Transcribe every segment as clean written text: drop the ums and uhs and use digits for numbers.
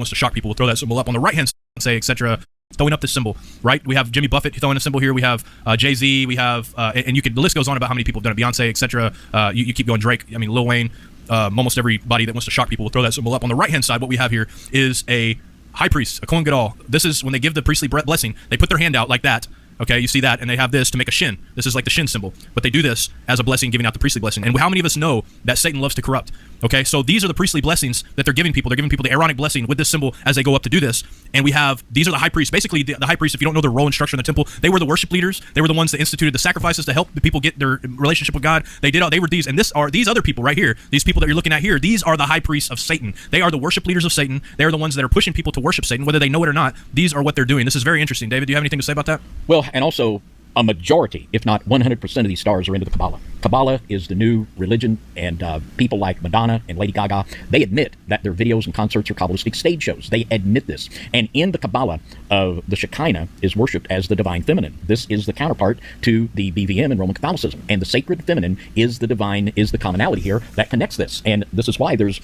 wants to shock people will throw that symbol up on the right hand side and say, etc., throwing up this symbol, right? We have Jimmy Buffett throwing a symbol here. We have Jay-Z. We have, and you could, the list goes on about how many people have done it. Beyonce, etc. You keep going. Drake. I mean, Lil Wayne. Almost everybody that wants to shock people will throw that symbol up. On the right hand side, what we have here is a high priest, a Kohen Gadol. This is when they give the priestly blessing. They put their hand out like that. Okay, you see that, and they have this to make a shin. This is like the shin symbol, but they do this as a blessing, giving out the priestly blessing. And how many of us know that Satan loves to corrupt? Okay, so these are the priestly blessings that they're giving people. They're giving people the Aaronic blessing with this symbol as they go up to do this. And we have, these are the high priests. Basically, the high priests, if you don't know their role and structure in the temple, they were the worship leaders. They were the ones that instituted the sacrifices to help the people get their relationship with God. They were these, and these other people right here, these people that you're looking at here, these are the high priests of Satan. They are the worship leaders of Satan. They are the ones that are pushing people to worship Satan, whether they know it or not. These are what they're doing. This is very interesting. David, do you have anything to say about that? Well, and also, a majority, if not 100% of these stars are into the Kabbalah. Kabbalah is the new religion, and people like Madonna and Lady Gaga, they admit that their videos and concerts are Kabbalistic stage shows. They admit this. And in the Kabbalah, the Shekinah is worshipped as the divine feminine. This is the counterpart to the BVM in Roman Catholicism. And the sacred feminine is the divine, is the commonality here that connects this. And this is why there's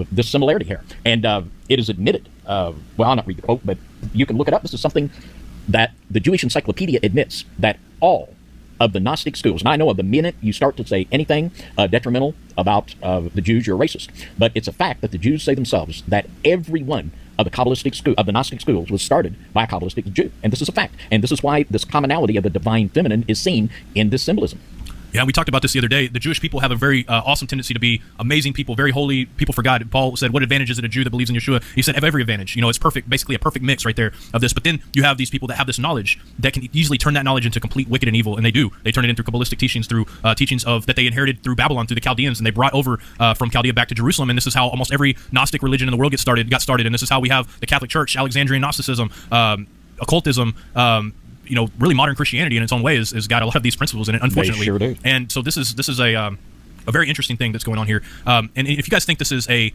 this similarity here. And it is admitted, well, I'll not read the quote, but you can look it up. This is something that the Jewish Encyclopedia admits, that all of the Gnostic schools, and I know of the minute you start to say anything detrimental about the Jews, you're a racist. But it's a fact that the Jews say themselves that every one of the Kabbalistic of the Gnostic schools was started by a Kabbalistic Jew. And this is a fact. And this is why this commonality of the divine feminine is seen in this symbolism. Yeah, we talked about this the other day. The Jewish people have a very awesome tendency to be amazing people, very holy people for God. Paul said, what advantage is it a Jew that believes in Yeshua? He said, have every advantage. You know, it's perfect, basically a perfect mix right there of this. But then you have these people that have this knowledge that can easily turn that knowledge into complete wicked and evil, and they do. They turn it into Kabbalistic teachings through teachings of that they inherited through Babylon, through the Chaldeans, and they brought over from Chaldea back to Jerusalem. And this is how almost every Gnostic religion in the world got started. And this is how we have the Catholic Church, Alexandrian Gnosticism, occultism, you know, really modern Christianity in its own way has got a lot of these principles in it, unfortunately. They sure do. And so this is a very interesting thing that's going on here. And if you guys think this is a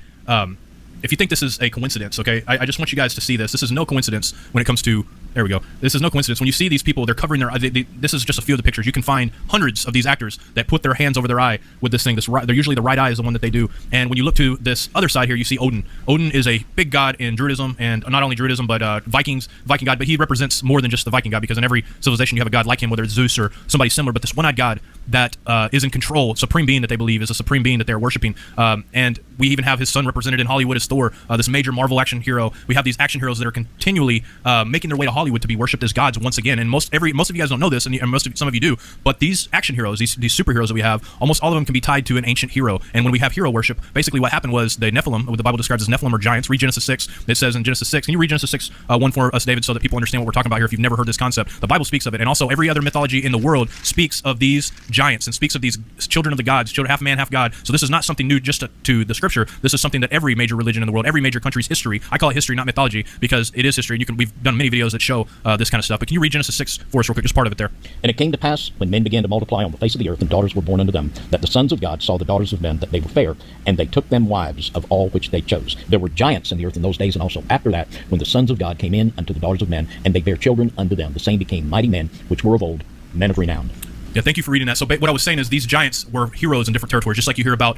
coincidence, okay, I just want you guys to see this. This is no coincidence when it comes to, there we go. This is no coincidence. When you see these people, they're covering their, this is just a few of the pictures. You can find hundreds of these actors that put their hands over their eye with this thing. They're usually the right eye is the one that they do. And when you look to this other side here, you see Odin. Odin is a big god in Druidism, and not only Druidism, but Viking god, but he represents more than just the Viking god, because in every civilization you have a god like him, whether it's Zeus or somebody similar, but this one-eyed god that is in control, supreme being that they believe is a supreme being that they're worshiping. And we even have his son represented in Hollywood as Thor, this major Marvel action hero. We have these action heroes that are continually making their way to Hollywood to be worshipped as gods once again. And most of you guys don't know this, and some of you do, but these action heroes, these superheroes that we have, almost all of them can be tied to an ancient hero. And when we have hero worship, basically what happened was the Nephilim, what the Bible describes as Nephilim or giants. Read Genesis 6. It says in Genesis 6, can you read Genesis 6 1 for us, David, so that people understand what we're talking about here if you've never heard this concept? The Bible speaks of it, and also every other mythology in the world speaks of these giants and speaks of these children of the gods, children half man, half God. So this is not something new just to the scripture. This is something that every major religion in the world, every major country's history, I call it history, not mythology, because it is history, and we've done many videos that show this kind of stuff. But can you read Genesis 6 for us real quick, just part of it there? And it came to pass, when men began to multiply on the face of the earth, and daughters were born unto them, that the sons of God saw the daughters of men, that they were fair, and they took them wives of all which they chose. There were giants in the earth in those days, and also after that, when the sons of God came in unto the daughters of men, and they bare children unto them. The same became mighty men, which were of old, men of renown. Yeah, thank you for reading that. So what I was saying is these giants were heroes in different territories, just like you hear about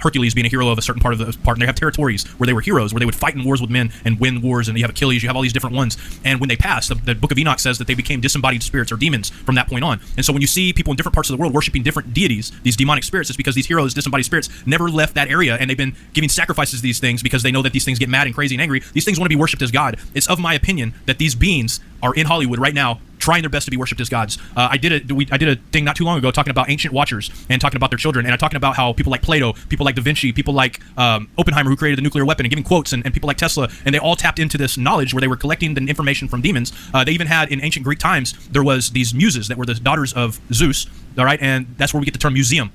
Hercules being a hero of a certain part of the part. And they have territories where they were heroes, where they would fight in wars with men and win wars. And you have Achilles, you have all these different ones. And when they passed, the book of Enoch says that they became disembodied spirits or demons from that point on. And so when you see people in different parts of the world worshiping different deities, these demonic spirits, it's because these heroes, disembodied spirits, never left that area, and they've been giving sacrifices to these things because they know that these things get mad and crazy and angry. These things want to be worshipped as God. It's of my opinion that these beings are in Hollywood right now trying their best to be worshipped as gods. I did a thing not too long ago talking about ancient watchers and talking about their children, and I'm talking about how people like Plato, people like Da Vinci, people like Oppenheimer, who created the nuclear weapon, and giving quotes, and people like Tesla, and they all tapped into this knowledge where they were collecting the information from demons. They even had, in ancient Greek times, there was these muses that were the daughters of Zeus, all right, and that's where we get the term museum.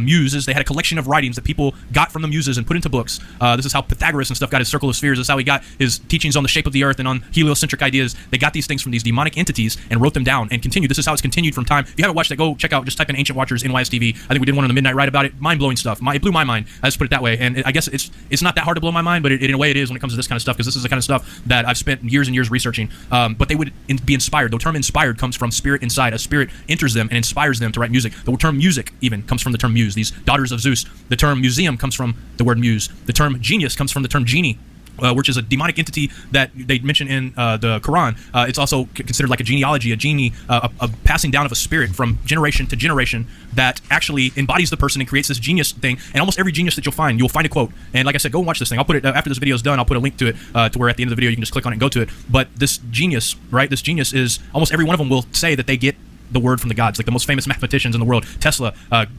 Muses, they had a collection of writings that people got from the muses and put into books. This is how Pythagoras and stuff got his circle of spheres. This is how he got his teachings on the shape of the earth and on heliocentric ideas. They got these things from these demonic entities and wrote them down and continued. This is how it's continued from time. If you haven't watched that, go check out, just type in Ancient Watchers NYS TV. I think we did one on the Midnight Ride about it. Mind-blowing stuff. It blew my mind. I just put it that way. And I guess it's not that hard to blow my mind, but in a way it is when it comes to this kind of stuff, because this is the kind of stuff that I've spent years and years researching. But they would be inspired. The term inspired comes from spirit inside. A spirit enters them and inspires them to write music. The term music even comes from the term muse. These daughters of Zeus. The term museum comes from the word muse. The term genius comes from the term genie. which is a demonic entity that they mention in the Quran. It's also considered like a genealogy, a genie, a passing down of a spirit from generation to generation that actually embodies the person and creates this genius thing. And almost every genius that you'll find a quote. And like I said, go and watch this thing. I'll put it after this video is done. I'll put a link to it to where at the end of the video you can just click on it and go to it. But this genius, right? This genius is almost every one of them will say that they get the word from the gods. Like the most famous mathematicians in the world, Tesla,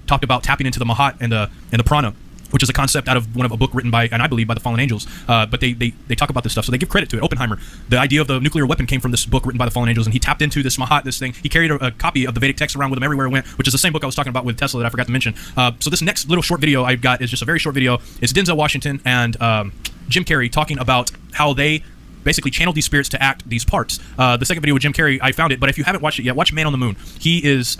talked about tapping into the Mahat and the Prana, which is a concept out of a book written by, and I believe by the fallen angels. But they talk about this stuff, so they give credit to it. Oppenheimer, the idea of the nuclear weapon came from this book written by the fallen angels, and he tapped into this Mahat, this thing. He carried a copy of the Vedic text around with him everywhere he went, which is the same book I was talking about with Tesla that I forgot to mention. So this next little short video I've got is just a very short video. It's Denzel Washington and Jim Carrey talking about how they basically channeled these spirits to act these parts. The second video with Jim Carrey, I found it, but if you haven't watched it yet, watch Man on the Moon. He is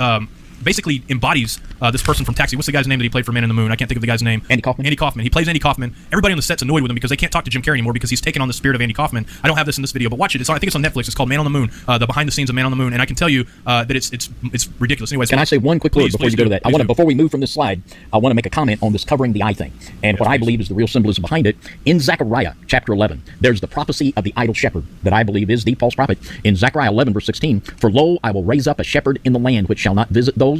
basically embodies this person from Taxi. What's the guy's name that he played for Man on the Moon? I can't think of the guy's name. Andy Kaufman. Andy Kaufman. He plays Andy Kaufman. Everybody on the set's annoyed with him because they can't talk to Jim Carrey anymore because he's taken on the spirit of Andy Kaufman. I don't have this in this video, but watch it. I think it's on Netflix. It's called Man on the Moon, the behind the scenes of Man on the Moon, and I can tell you that it's ridiculous. Anyways, can I say one quick word before you go to that? Before we move from this slide, I want to make a comment on this covering the eye thing and what I believe is the real symbolism behind it. In Zechariah chapter 11, there's the prophecy of the idol shepherd that I believe is the false prophet. In Zechariah 11 verse 16, for lo, I will raise up a shepherd in the land which shall not visit those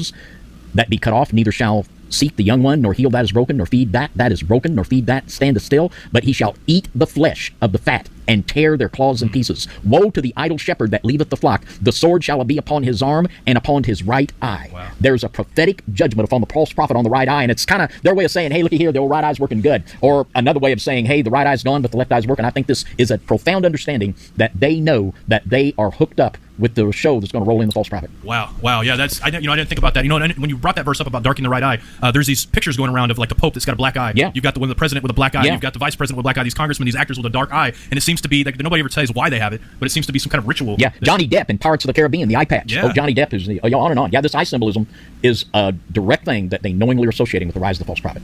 that be cut off, neither shall seek the young one, nor heal that is broken, nor feed that is broken, nor feed that standeth still, but he shall eat the flesh of the fat and tear their claws in pieces. Woe to the idle shepherd that leaveth the flock. The sword shall be upon his arm and upon his right eye. Wow. There's a prophetic judgment upon the false prophet on the right eye, and it's kind of their way of saying, hey, looky here, the old right eye's working good. Or another way of saying, hey, the right eye's gone, but the left eye's working. I think this is a profound understanding that they know that they are hooked up with the show that's going to roll in the false prophet. Wow. Yeah, I didn't think about that. When you brought that verse up about darkening the right eye, there's these pictures going around of like the Pope that's got a black eye. Yeah. You've got the president with a black eye. Yeah. You've got the vice president with a black eye. These congressmen, these actors with a dark eye, and it seems to be like nobody ever says why they have it, but it seems to be some kind of ritual. Yeah, Johnny Depp in Pirates of the Caribbean, the eye patch. Yeah. Oh, Johnny Depp is on and on. Yeah, this eye symbolism is a direct thing that they knowingly are associating with the rise of the false prophet.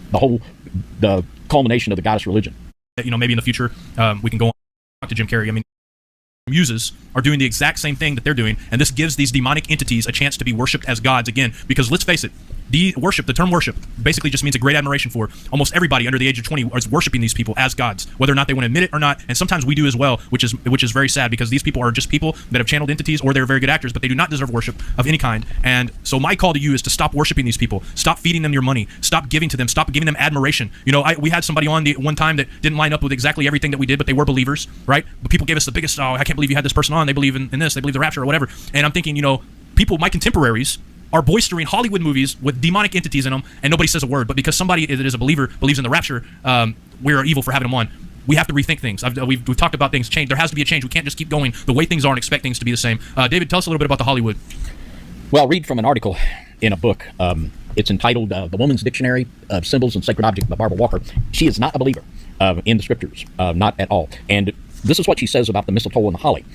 The culmination of the goddess religion. Maybe in the future we can go on and talk to Jim Carrey. I mean, muses are doing the exact same thing that they're doing, and this gives these demonic entities a chance to be worshipped as gods again, because let's face it, the term worship basically just means a great admiration for. Almost everybody under the age of 20 is worshiping these people as gods, whether or not they want to admit it or not, and sometimes we do as well, which is very sad, because these people are just people that have channeled entities, or they're very good actors, but they do not deserve worship of any kind. And so my call to you is to stop worshiping these people, stop feeding them your money, stop giving to them, stop giving them admiration. We had somebody on one time that didn't line up with exactly everything that we did, but they were believers, right? But people gave us the biggest, I can't believe you had this person on, they believe in this, they believe the rapture or whatever. And I'm thinking, people, my contemporaries, are boistering Hollywood movies with demonic entities in them, and nobody says a word. But because somebody that is a believer believes in the rapture, we're evil for having them on. We have to rethink things. We've talked about things change. There has to be a change. We can't just keep going the way things are and expect things to be the same. David, tell us a little bit about the Hollywood. Well, I'll read from an article in a book. It's entitled The Woman's Dictionary of Symbols and Sacred Objects by Barbara Walker. She is not a believer in the scriptures, not at all. And this is what she says about the mistletoe and the holly.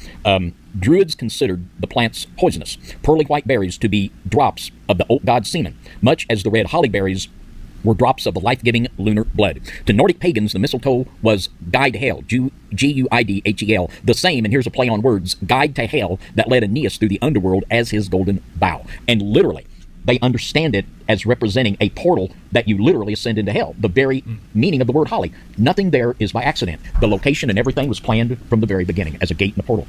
Druids considered the plants poisonous, pearly white berries to be drops of the oak god's semen, much as the red holly berries were drops of the life-giving lunar blood. To Nordic pagans, the mistletoe was guide to hell, G-U-I-D-H-E-L, the same, and here's a play on words, guide to hell that led Aeneas through the underworld as his golden bow. And literally, they understand it as representing a portal that you literally ascend into hell. The very meaning of the word holly. Nothing there is by accident. The location and everything was planned from the very beginning as a gate and a portal.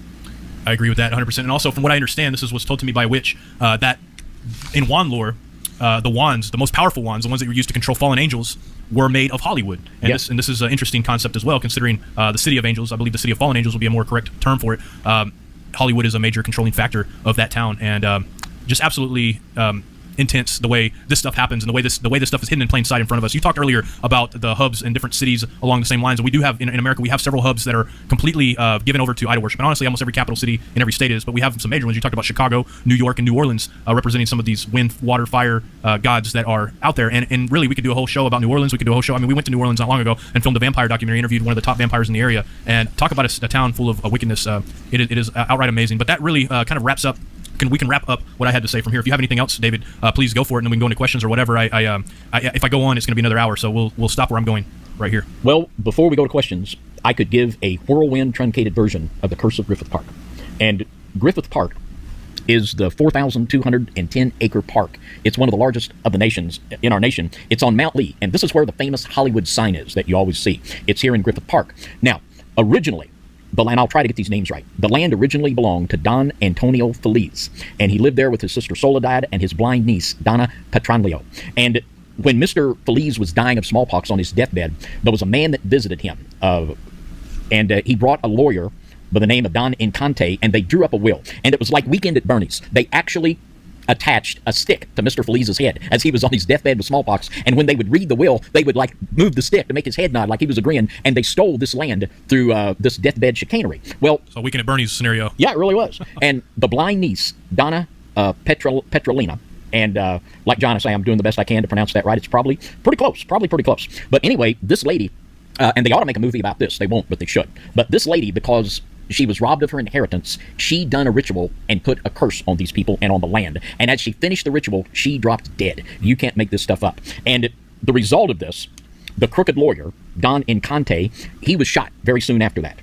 I agree with that 100%. And also, from what I understand, this was told to me by a witch, that in wand lore, the wands, the most powerful wands, the ones that were used to control fallen angels, were made of Hollywood. And this is an interesting concept as well, considering the city of angels. I believe the city of fallen angels would be a more correct term for it. Hollywood is a major controlling factor of that town, and just absolutely intense the way this stuff happens and the way this stuff is hidden in plain sight in front of us. You talked earlier about the hubs in different cities along the same lines, and we do have in America, we have several hubs that are completely given over to idol worship. And honestly, almost every capital city in every state is, but we have some major ones. You talked about Chicago, New York, and New Orleans representing some of these wind, water, fire gods that are out there. And really, we could do a whole show about New Orleans. We could do a whole show. I mean, we went to New Orleans not long ago and filmed a vampire documentary, interviewed one of the top vampires in the area, and talk about a town full of wickedness. It is outright amazing. But that really kind of wraps up. We can wrap up what I had to say from here. If you have anything else, David, please go for it, and then we can go into questions or whatever. If I go on, it's going to be another hour, so we'll stop where I'm going right here. Well, before we go to questions, I could give a whirlwind truncated version of the Curse of Griffith Park. And Griffith Park is the 4,210-acre park. It's one of the largest of the nations in our nation. It's on Mount Lee, and this is where the famous Hollywood sign is that you always see. It's here in Griffith Park. Now, Originally, the land, I'll try to get these names right. The land originally belonged to Don Antonio Feliz, and he lived there with his sister Soledad and his blind niece, Donna Petranillo. And when Mr. Feliz was dying of smallpox on his deathbed, there was a man that visited him, and he brought a lawyer by the name of Don Encante, and they drew up a will. And it was like Weekend at Bernie's. They actually attached a stick to Mr. Feliz's head as he was on his deathbed with smallpox, and when they would read the will, they would like move the stick to make his head nod like he was agreeing, and they stole this land through this deathbed chicanery. Well, so Weekend at Bernie's scenario. Yeah, it really was. And the blind niece, Donna Petrolina, and like John, I say, I'm doing the best I can to pronounce that right. It's probably pretty close. But anyway, this lady, and they ought to make a movie about this. They won't, but they should. But this lady, because she was robbed of her inheritance, she done a ritual and put a curse on these people and on the land. And as she finished the ritual, she dropped dead. You can't make this stuff up. And the result of this, the crooked lawyer, Don Encante, he was shot very soon after that.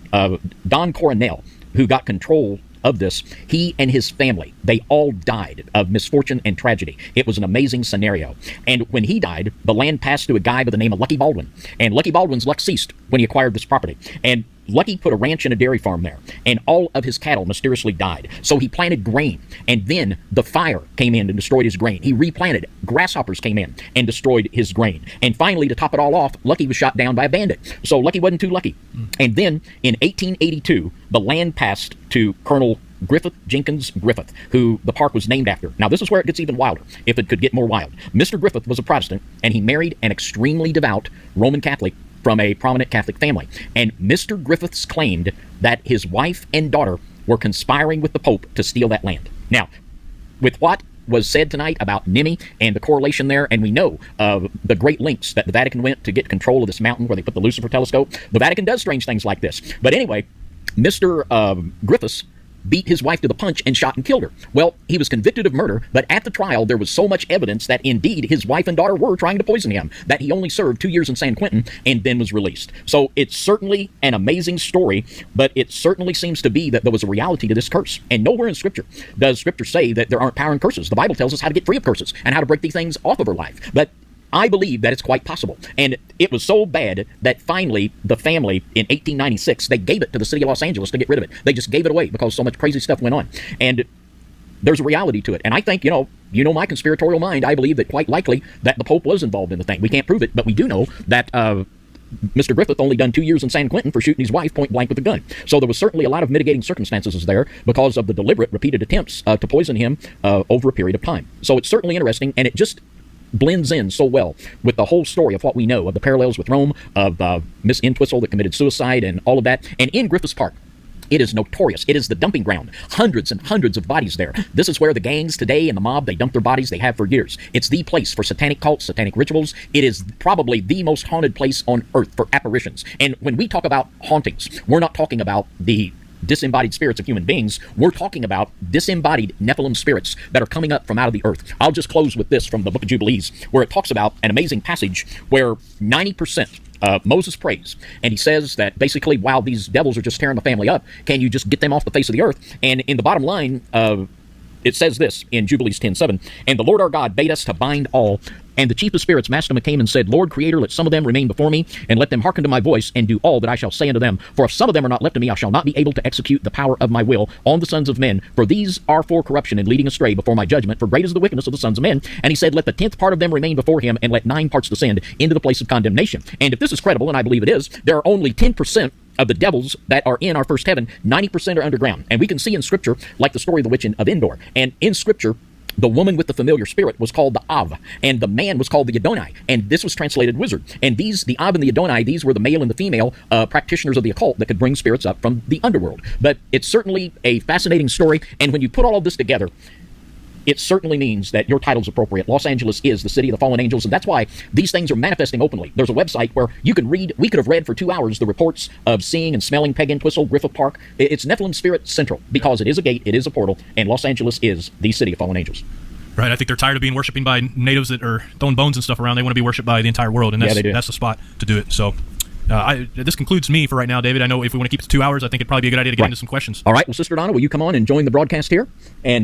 Don Coronel, who got control of this, he and his family, they all died of misfortune and tragedy. It was an amazing scenario. And when he died, the land passed to a guy by the name of Lucky Baldwin. And Lucky Baldwin's luck ceased when he acquired this property. And Lucky put a ranch and a dairy farm there, and all of his cattle mysteriously died. So he planted grain, and then the fire came in and destroyed his grain. He replanted. Grasshoppers came in and destroyed his grain. And finally, to top it all off, Lucky was shot down by a bandit. So Lucky wasn't too lucky. And then in 1882, the land passed to Colonel Griffith Jenkins Griffith, who the park was named after. Now, this is where it gets even wilder, if it could get more wild. Mr. Griffith was a Protestant, and he married an extremely devout Roman Catholic from a prominent Catholic family. And Mr. Griffiths claimed that his wife and daughter were conspiring with the Pope to steal that land. Now, with what was said tonight about Nemi and the correlation there, and we know the great lengths that the Vatican went to get control of this mountain where they put the Lucifer telescope, the Vatican does strange things like this. But anyway, Mr. Griffiths beat his wife to the punch and shot and killed her. Well, he was convicted of murder, but at the trial, there was so much evidence that indeed his wife and daughter were trying to poison him, that he only served 2 years in San Quentin and then was released. So it's certainly an amazing story, but it certainly seems to be that there was a reality to this curse. And nowhere in Scripture does Scripture say that there aren't power in curses. The Bible tells us how to get free of curses and how to break these things off of our life. But I believe that it's quite possible. And it was so bad that finally the family in 1896, they gave it to the city of Los Angeles to get rid of it. They just gave it away because so much crazy stuff went on. And there's a reality to it. And I think, you know my conspiratorial mind, I believe that quite likely that the Pope was involved in the thing. We can't prove it, but we do know that Mr. Griffith only done 2 years in San Quentin for shooting his wife point blank with a gun. So there was certainly a lot of mitigating circumstances there because of the deliberate, repeated attempts to poison him over a period of time. So it's certainly interesting, and it just blends in so well with the whole story of what we know of the parallels with Rome, of Miss Entwistle that committed suicide and all of that. And in Griffith's Park, it is notorious. It is the dumping ground. Hundreds and hundreds of bodies there. This is where the gangs today and the mob, they dump their bodies. They have for years. It's the place for satanic cults, satanic rituals. It is probably the most haunted place on earth for apparitions. And when we talk about hauntings, we're not talking about the disembodied spirits of human beings. We're talking about disembodied Nephilim spirits that are coming up from out of the earth. I'll just close with this from the Book of Jubilees, where it talks about an amazing passage where 90% Moses prays, and he says that basically, wow, these devils are just tearing the family up. Can you just get them off the face of the earth? And in the bottom line, it says this in Jubilees 10:7, and the Lord our God bade us to bind all. And the chief of spirits, Master came and said, Lord Creator, let some of them remain before me, and let them hearken to my voice, and do all that I shall say unto them. For if some of them are not left to me, I shall not be able to execute the power of my will on the sons of men. For these are for corruption and leading astray before my judgment. For great is the wickedness of the sons of men. And he said, let the 10th part of them remain before him, and let 9 parts descend into the place of condemnation. And if this is credible, and I believe it is, there are only 10% of the devils that are in our first heaven. 90% are underground. And we can see in Scripture, like the story of the witch of Endor. And in Scripture, the woman with the familiar spirit was called the Av, and the man was called the Adonai, and this was translated wizard. And these, the Av and the Adonai, these were the male and the female practitioners of the occult that could bring spirits up from the underworld. But it's certainly a fascinating story, and when you put all of this together, it certainly means that your title's appropriate. Los Angeles is the city of the fallen angels, and that's why these things are manifesting openly. There's a website where you can read, we could have read for 2 hours the reports of seeing and smelling Peg Entwistle, Griffith Park. It's Nephilim Spirit Central, because it is a gate, it is a portal, and Los Angeles is the city of fallen angels. Right, I think they're tired of being worshipped by natives that are throwing bones and stuff around. They want to be worshipped by the entire world, and that's the spot to do it. So this concludes me for right now, David. I know if we want to keep it to 2 hours, I think it'd probably be a good idea to get into some questions. All right, well, Sister Donna, will you come on and join the broadcast here? And